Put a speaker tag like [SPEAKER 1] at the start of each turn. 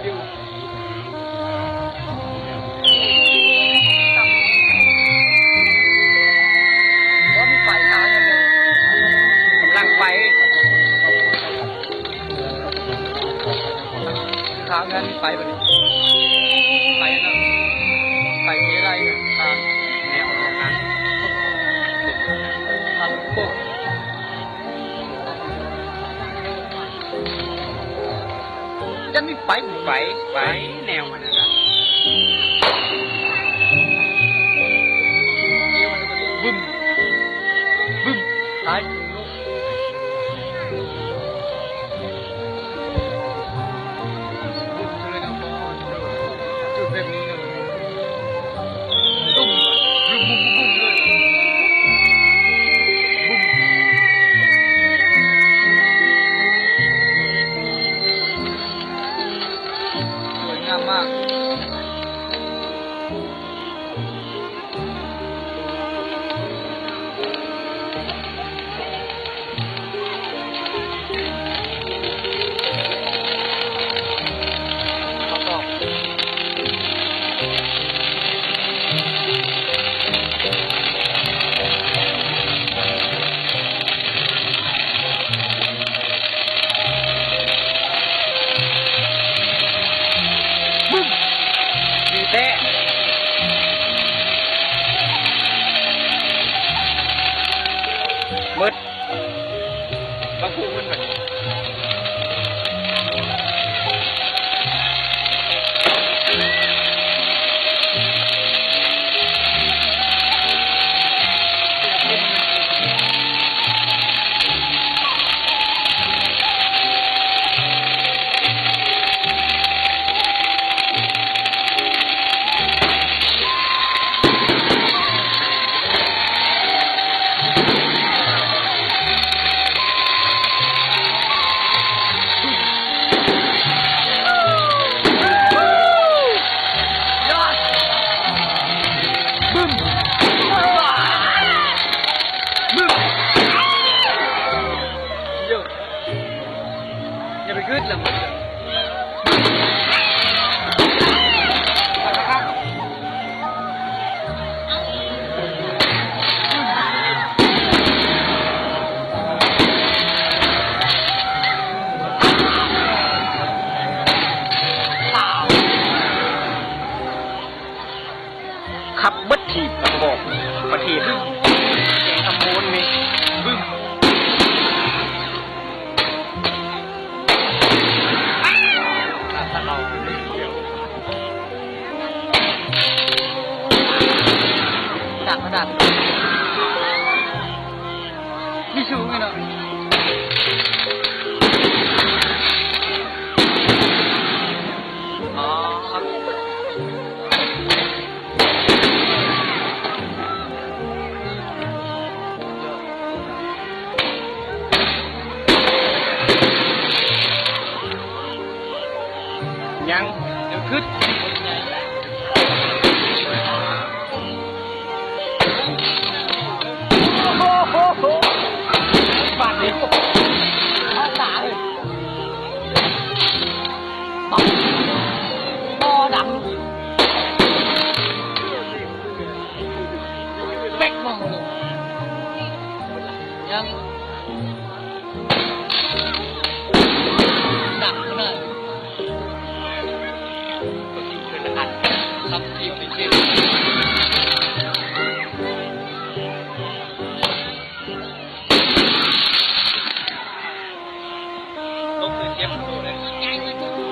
[SPEAKER 1] อยู่ว่ามีไฟทางกันเลยกำลังไฟทางนั้นไฟแบบนี้ไฟนะไฟมีอะไรทางแนวทางนั้นทางพวกจะมีไฟแนวมันนะบึ้มบึ้มท้ายจุดแบบนี้เลยตุ้มบึ้มบึ้มบึ้มเลยบึ้มสวยงามมากมืดบางคู่มันแบบอย่าไปกึศละมันขับบัดถีบบอกบัดถีบเก่งทำโมนนี่บึ้มถ้าเราไม่เกี่ยวจากกระดาษมีชูไงเนาะอ๋อครับยังเดี๋ยวขึ้นโอ้โหบาดเจ็บเข้าตาเลยบอดังเป๊กมองเลยยังดังขนาดรับทีมในเช่นต้องเจ็บตัวเลย